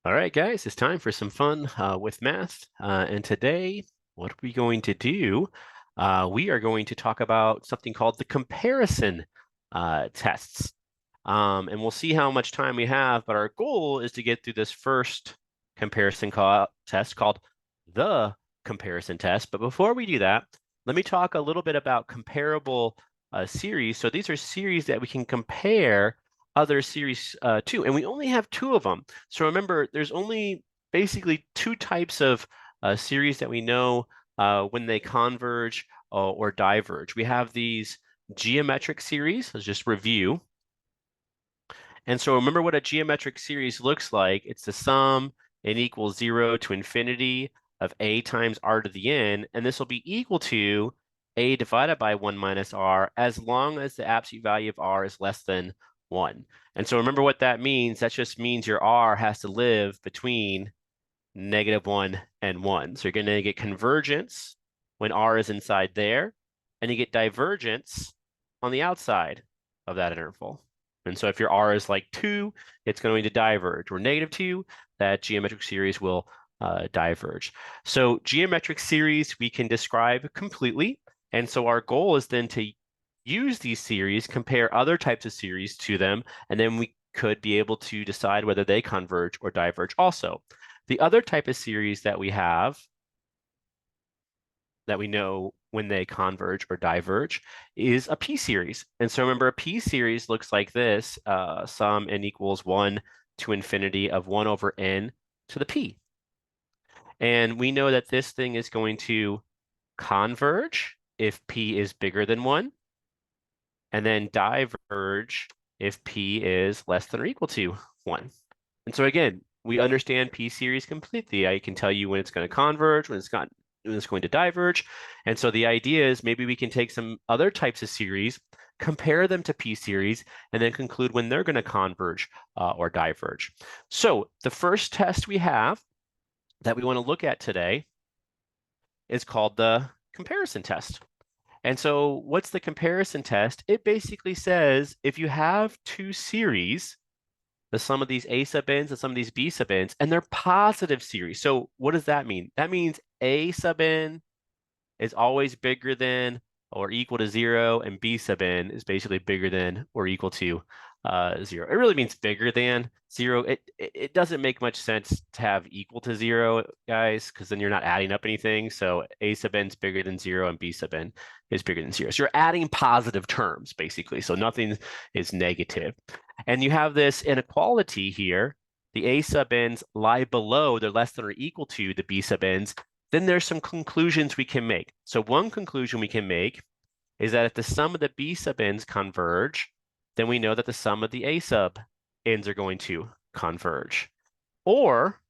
All right, guys, it's time for some fun with math. And today, what are we going to do? We are going to talk about something called the comparison tests. And we'll see how much time we have, but our goal is to get through this first test called the comparison test. But before we do that, let me talk a little bit about comparable series. So these are series that we can compare other series to, and we only have two of them. So remember, there's only basically two types of series that we know when they converge or diverge. We have these geometric series. Let's just review. And so remember what a geometric series looks like. It's the sum n equals 0 to infinity of a times r to the n, and this will be equal to a divided by 1 minus r as long as the absolute value of r is less than 1. And so remember what that means. That just means your r has to live between -1 and 1. So you're going to get convergence when r is inside there, and you get divergence on the outside of that interval. And so if your r is like 2, it's going to diverge. Or -2, that geometric series will diverge. So geometric series we can describe completely. And so our goal is then to use these series, compare other types of series to them, and then we could be able to decide whether they converge or diverge also. The other type of series that we have that we know when they converge or diverge is a p-series. And so remember, a p-series looks like this, sum n equals 1 to infinity of 1 over n to the p. And we know that this thing is going to converge if p is bigger than 1, and then diverge if p is less than or equal to 1. And so again, we understand p-series completely. I can tell you when it's going to converge, when it's going to diverge. And so the idea is maybe we can take some other types of series, compare them to p-series, and then conclude when they're going to converge or diverge. So the first test we have that we want to look at today is called the comparison test. And so what's the comparison test? It basically says if you have two series, the sum of these a sub n's and some of these b sub n's, and they're positive series. So what does that mean? That means a sub n is always bigger than or equal to 0, and b sub n is basically bigger than or equal to 0. It really means bigger than 0. It doesn't make much sense to have equal to 0, guys, because then you're not adding up anything. So a sub n is bigger than 0, and b sub n is bigger than 0. So you're adding positive terms, basically. So nothing is negative. And you have this inequality here. The a sub n's lie below, they're less than or equal to the b sub n's. Then there's some conclusions we can make. So one conclusion we can make is that if the sum of the b sub n's converge, then we know that the sum of the a sub n's are going to converge. Or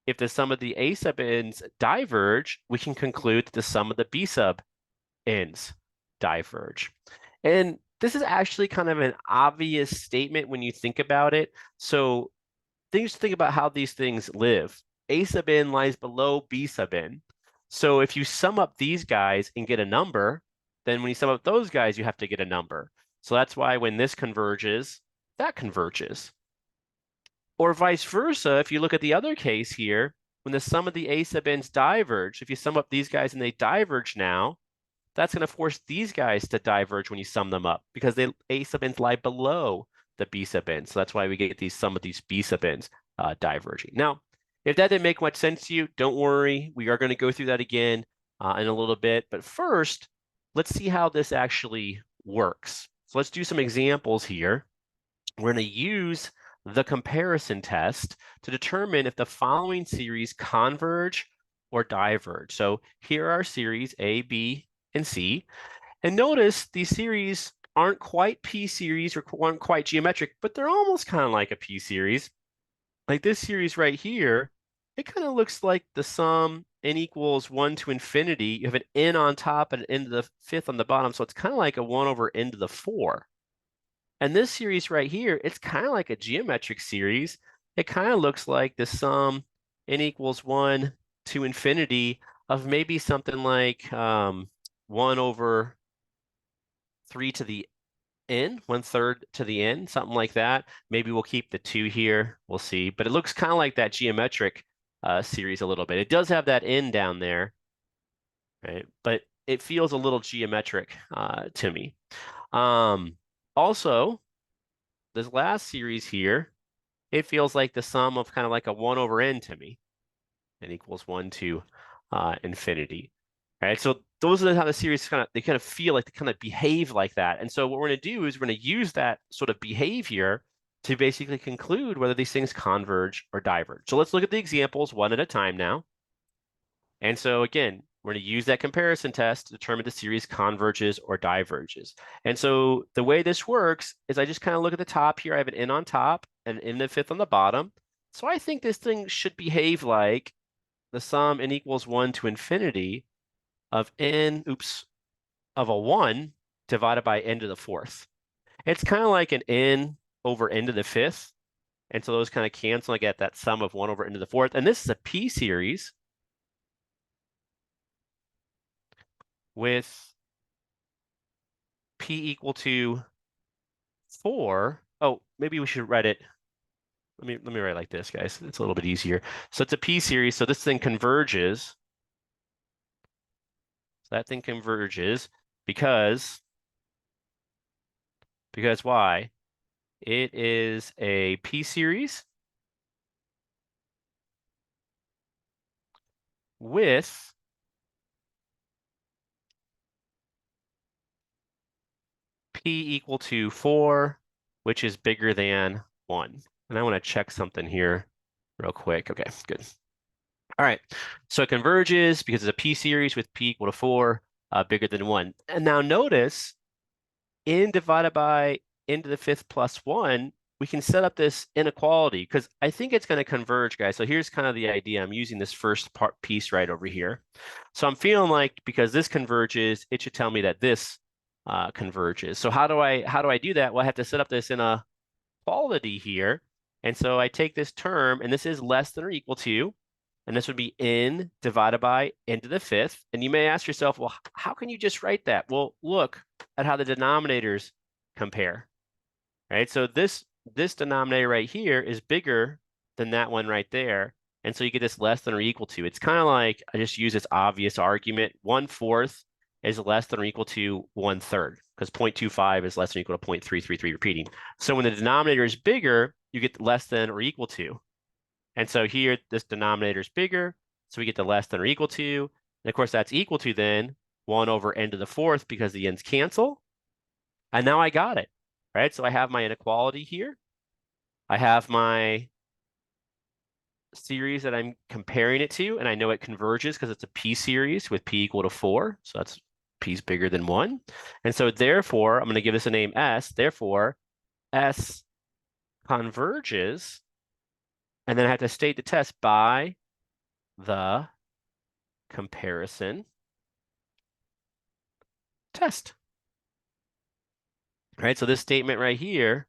if the sum of the a sub n's diverge, we can conclude that the sum of the b sub n's diverge. And this is actually kind of an obvious statement when you think about it. So things to think about how these things live. A sub n lies below B sub n. So if you sum up these guys and get a number, then when you sum up those guys, you have to get a number. So that's why when this converges, that converges. Or vice versa, if you look at the other case here, when the sum of the A sub n's diverge, if you sum up these guys and they diverge now, that's going to force these guys to diverge when you sum them up because they A sub n's lie below the B sub n. So that's why we get these sum of these B sub n's diverging. Now, if that didn't make much sense to you, don't worry. We are going to go through that again in a little bit. But first, let's see how this actually works. So let's do some examples here. We're going to use the comparison test to determine if the following series converge or diverge. So here are series A, B, and C. And notice these series aren't quite p-series or aren't quite geometric, but they're almost kind of like a p-series. Like this series right here, it kind of looks like the sum n equals 1 to infinity. You have an n on top and an n to the fifth on the bottom, so it's kind of like a 1 over n to the 4. And this series right here, it's kind of like a geometric series. It kind of looks like the sum n equals 1 to infinity of maybe something like 1 over 3 to the n, 1/3 to the n, something like that. Maybe we'll keep the 2 here. We'll see. But it looks kind of like that geometric series a little bit. It does have that n down there, right? But it feels a little geometric to me. Also, this last series here, it feels like the sum of kind of like a 1 over n to me. N equals 1 to infinity. All right, so those are how the series kind of feel like they kind of behave like that. And so what we're going to do is we're going to use that sort of behavior to basically conclude whether these things converge or diverge. So let's look at the examples one at a time now. And so again, we're going to use that comparison test to determine the series converges or diverges. And so the way this works is I just kind of look at the top here. I have an n on top and an n to the fifth on the bottom. So I think this thing should behave like the sum n equals 1 to infinity of n, of a 1 divided by n to the fourth. It's kind of like an n over n to the fifth. And so those kind of cancel. I get that sum of 1 over n to the fourth. And this is a p series with p equal to 4. Oh, maybe we should write it. Let me write it like this, guys. It's a little bit easier. So it's a p series. So this thing converges. So that thing converges because why? It is a p series with p equal to 4, which is bigger than 1. And I want to check something here real quick. Okay, good. All right, so it converges because it's a p series with p equal to 4, bigger than 1. And now notice n divided by n to the fifth plus 1, we can set up this inequality because I think it's going to converge, guys. So here's kind of the idea. I'm using this first piece right over here. So I'm feeling like because this converges, it should tell me that this converges. So how do I do that? Well, I have to set up this inequality here. And so I take this term, and this is less than or equal to, and this would be n divided by n to the fifth. And you may ask yourself, well, how can you just write that? Well, look at how the denominators compare, right? So this denominator right here is bigger than that one right there. And so you get this less than or equal to. It's kind of like, I just use this obvious argument. 1/4 is less than or equal to 1/3 because 0.25 is less than or equal to 0.333 repeating. So when the denominator is bigger, you get less than or equal to. And so here, this denominator is bigger, so we get the less than or equal to. And of course, that's equal to then 1 over n to the fourth because the n's cancel. And now I got it, right? So I have my inequality here. I have my series that I'm comparing it to, and I know it converges because it's a p series with p equal to 4. So that's p's bigger than 1. And so therefore, I'm going to give this a name S. Therefore, S converges. And then I have to state the test by the comparison test. All right, so this statement right here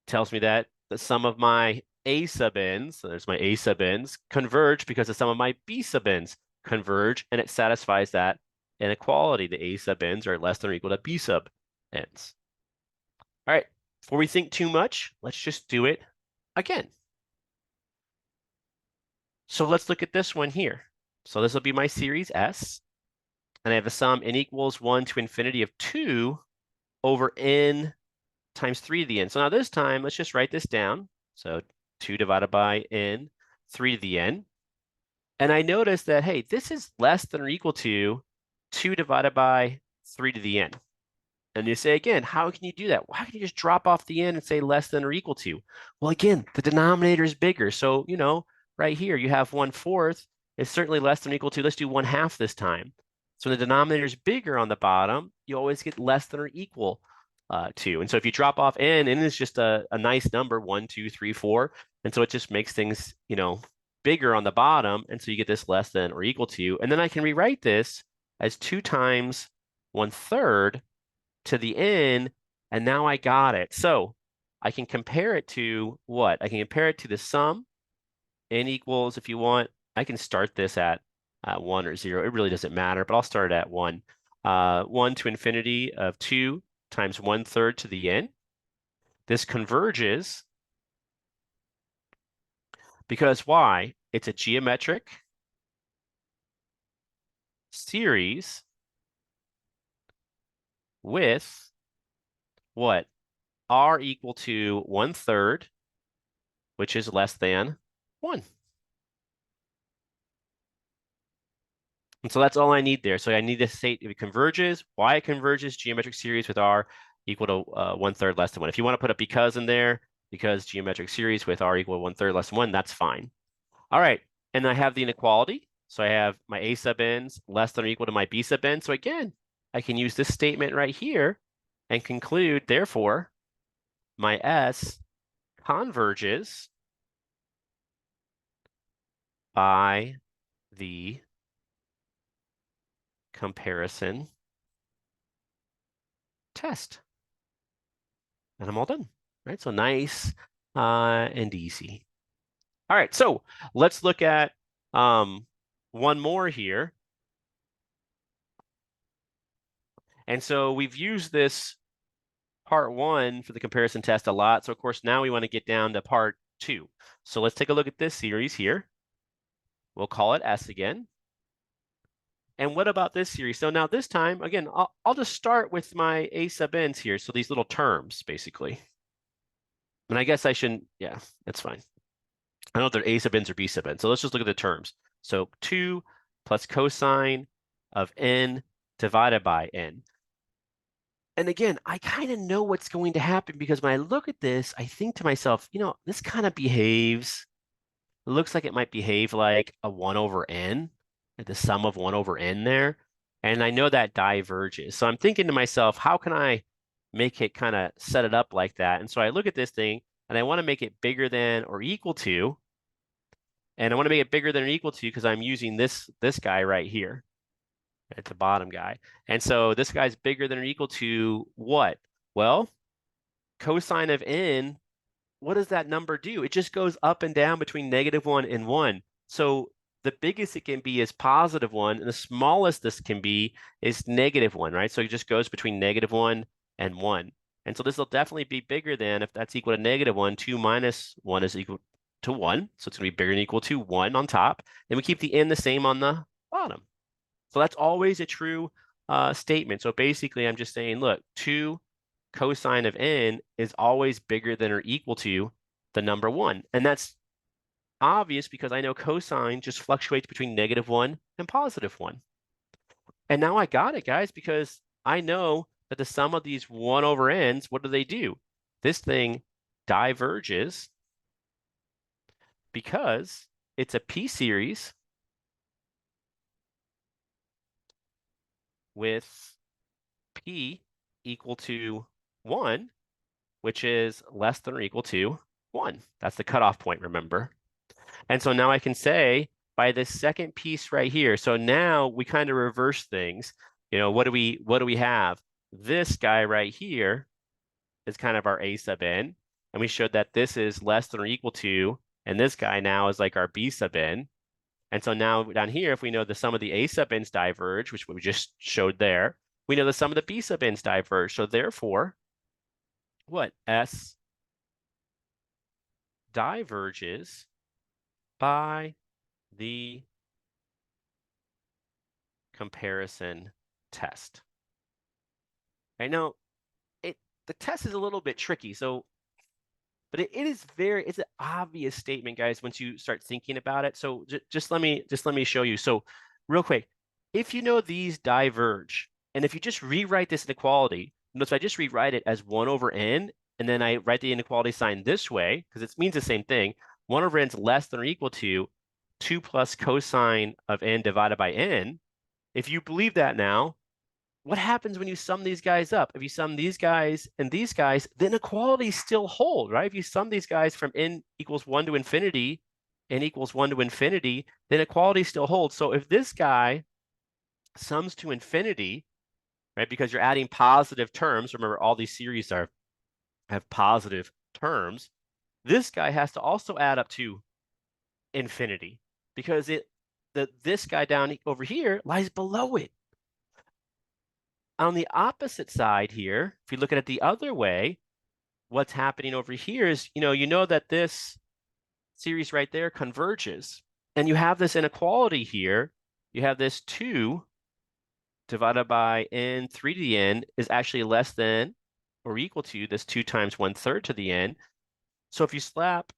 tells me that the sum of my A sub n's, so there's my A sub n's, converge because the sum of my B sub n's converge, and it satisfies that inequality. The A sub n's are less than or equal to B sub n's. All right, before we think too much, let's just do it again. So let's look at this one here. So this will be my series S, and I have a sum n equals 1 to infinity of 2 over n times 3 to the n. So now this time, let's just write this down. So 2 divided by n, 3 to the n. And I notice that, hey, this is less than or equal to 2 divided by 3 to the n. And you say, again, how can you do that? Why can you just drop off the n and say less than or equal to? Well, again, the denominator is bigger. So, you know, right here, you have 1/4 is certainly less than or equal to, let's do 1/2 this time. So when the denominator is bigger on the bottom, you always get less than or equal to. And so if you drop off n is just a nice number, 1, 2, 3, 4. And so it just makes things, you know, bigger on the bottom. And so you get this less than or equal to. And then I can rewrite this as 2 times 1/3 to the n, and now I got it. So I can compare it to what? I can compare it to the sum. N equals, if you want, I can start this at 1 or 0. It really doesn't matter, but I'll start it at 1. 1 to infinity of 2 times 1/3 to the n. This converges because why? It's a geometric series with what? R equal to 1/3, which is less than 1. And so that's all I need there. So I need to state if it converges, why it converges, geometric series with R equal to 1/3 less than 1. If you want to put a because in there, because geometric series with R equal to 1/3 less than 1, that's fine. All right, and I have the inequality. So I have my A sub n's less than or equal to my B sub n. So again, I can use this statement right here and conclude, therefore, my S converges by the comparison test. And I'm all done, right? So nice and easy. All right, so let's look at one more here. And so we've used this part 1 for the comparison test a lot. So of course, now we want to get down to part 2. So let's take a look at this series here. We'll call it S again. And what about this series? So now this time, again, I'll just start with my A sub n's here. So these little terms, basically. And I guess I shouldn't, yeah, that's fine. I don't know if they're A sub n's or B sub n. So let's just look at the terms. So 2 plus cosine of n divided by n. And again, I kind of know what's going to happen because when I look at this, I think to myself, you know, this kind of behaves, it looks like it might behave like a 1 over n, like the sum of 1 over n there. And I know that diverges. So I'm thinking to myself, how can I make it kind of set it up like that? And so I look at this thing and I want to make it bigger than or equal to, and I want to make it bigger than or equal to because I'm using this guy right here. It's the bottom guy. And so this guy's bigger than or equal to what? Well, cosine of n, what does that number do? It just goes up and down between -1 and 1. So the biggest it can be is +1, and the smallest this can be is -1, right? So it just goes between -1 and 1. And so this will definitely be bigger than, if that's equal to -1, 2 minus 1 is equal to 1. So it's going to be bigger than or equal to 1 on top. Then we keep the n the same on the bottom. So that's always a true statement. So basically, I'm just saying, look, 2 cosine of n is always bigger than or equal to the number 1. And that's obvious because I know cosine just fluctuates between -1 and +1. And now I got it, guys, because I know that the sum of these 1 over n's, what do? This thing diverges because it's a p-series with p equal to 1, which is less than or equal to 1. That's the cutoff point, remember? And so now I can say by this second piece right here, so now we kind of reverse things. You know, what do we have? This guy right here is kind of our A sub n, and we showed that this is less than or equal to, and this guy now is like our B sub n. And so now down here, if we know the sum of the A sub n's diverge, which we just showed there, we know the sum of the B sub n's diverge. So therefore, what? S diverges by the comparison test. I know the test is a little bit tricky, so but it's an obvious statement, guys, once you start thinking about it. So just let me show you. So real quick, if you know these diverge, and if you just rewrite this inequality, notice I just rewrite it as 1 over n, and then I write the inequality sign this way, because it means the same thing. 1 over n is less than or equal to 2 plus cosine of n divided by n. If you believe that now, what happens when you sum these guys up? If you sum these guys and these guys, the inequalities still hold, right? If you sum these guys from n equals 1 to infinity, n equals 1 to infinity, the inequality still holds. So if this guy sums to infinity, right, because you're adding positive terms, remember all these series have positive terms, this guy has to also add up to infinity because this guy down over here lies below it. On the opposite side here, if you look at it the other way, what's happening over here is, you know that this series right there converges. And you have this inequality here. You have this 2 divided by n 3 to the n is actually less than or equal to this 2 times 1/3 to the n. So if you slap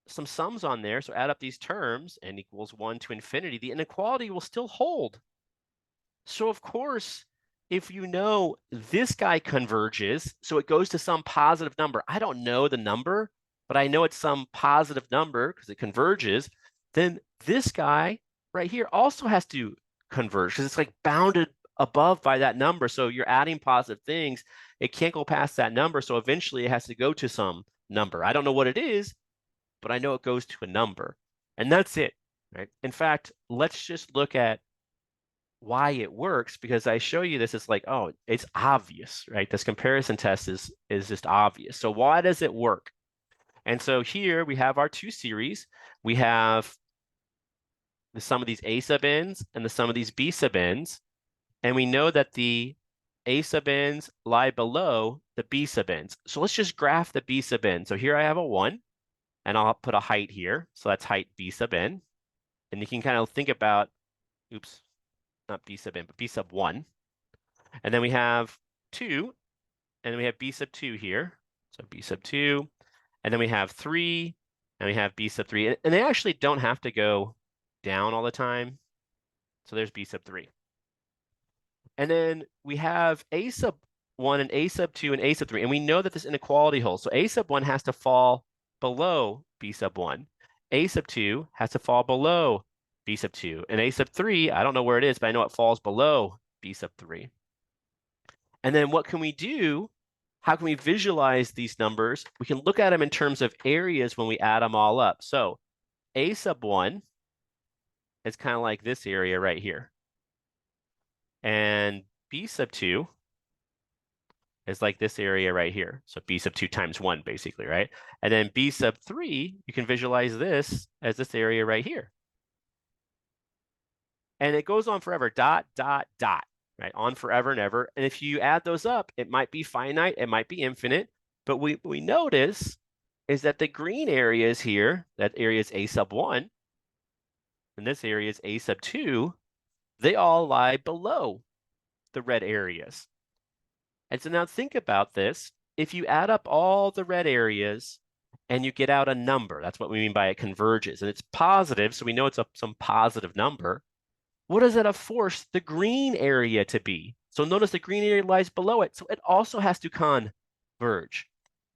some sums on there, so add up these terms, n equals 1 to infinity, the inequality will still hold. So of course, if you know this guy converges, so it goes to some positive number. I don't know the number, but I know it's some positive number because it converges. Then this guy right here also has to converge because it's like bounded above by that number. So you're adding positive things. It can't go past that number. So eventually it has to go to some number. I don't know what it is, but I know it goes to a number. And that's it, right? In fact, let's just look at why it works, because I show you this, it's like, oh, it's obvious, right? This comparison test is just obvious. So why does it work? And so here we have our 2 series. We have the sum of these a sub n's and the sum of these b sub n's. And we know that the a sub n's lie below the b sub n's. So let's just graph the b sub n. So here I have a 1, and I'll put a height here. So that's height b sub n. And you can kind of think about, oops, not b sub n, but b sub 1. And then we have 2, and then we have b sub 2 here. So b sub 2, and then we have 3, and we have b sub 3. And they actually don't have to go down all the time. So there's b sub 3. And then we have a sub 1 and a sub 2 and a sub 3. And we know that this inequality holds. So a sub 1 has to fall below b sub 1. A sub 2 has to fall below b sub 2. And a sub 3, I don't know where it is, but I know it falls below b sub 3. And then what can we do? How can we visualize these numbers? We can look at them in terms of areas when we add them all up. So a sub 1 is kind of like this area right here. And b sub 2 is like this area right here. So b sub 2 times 1, basically, right? And then b sub 3, you can visualize this as this area right here. And it goes on forever, dot, dot, dot, right? On forever and ever. And if you add those up, it might be finite, it might be infinite. But we notice is that the green areas here, that area is a sub 1, and this area is a sub 2, they all lie below the red areas. And so now think about this. If you add up all the red areas and you get out a number, that's what we mean by it converges, and it's positive, so we know it's some positive number. What does that force the green area to be? So notice the green area lies below it, so it also has to converge.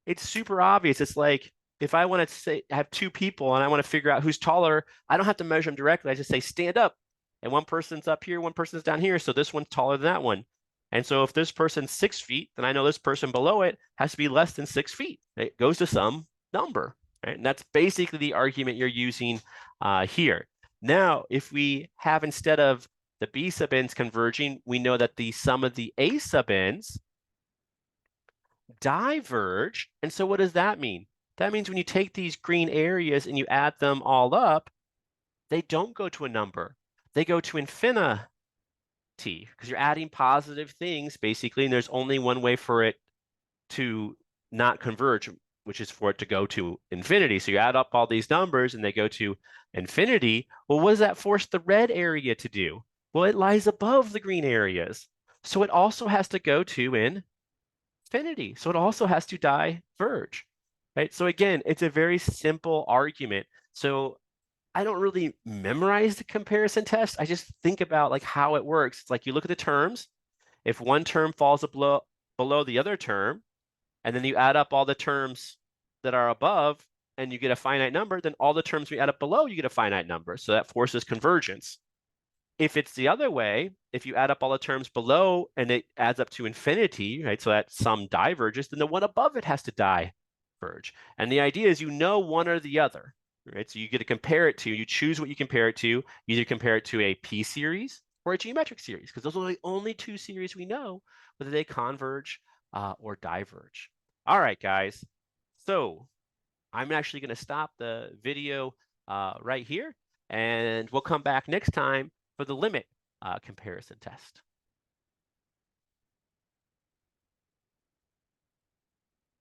It's super obvious. It's like if I want to say have 2 people and I want to figure out who's taller, I don't have to measure them directly. I just say stand up, and one person's up here, one person's down here, so this one's taller than that one. And so if this person's 6 feet, then I know this person below it has to be less than 6 feet. It goes to some number, right? And that's basically the argument you're using here. Now, if we have, instead of the b sub n's converging, we know that the sum of the a sub n's diverge. And so what does that mean? That means when you take these green areas and you add them all up, they don't go to a number. They go to infinity, because you're adding positive things, basically, and there's only one way for it to not converge, which is for it to go to infinity. So you add up all these numbers and they go to infinity. Well, what does that force the red area to do? Well, it lies above the green areas. So it also has to go to infinity. So it also has to diverge, right? So again, it's a very simple argument. So I don't really memorize the comparison test. I just think about like how it works. It's like you look at the terms. If one term falls below the other term, and then you add up all the terms that are above and you get a finite number, then all the terms we add up below, you get a finite number. So that forces convergence. If it's the other way, if you add up all the terms below and it adds up to infinity, right? So that sum diverges, then the one above it has to diverge. And the idea is you know one or the other, right? So you get to compare it to, you choose what you compare it to. You either compare it to a p-series or a geometric series, because those are the only 2 series we know, whether they converge or diverge. All right, guys. So I'm actually going to stop the video right here, and we'll come back next time for the limit comparison test.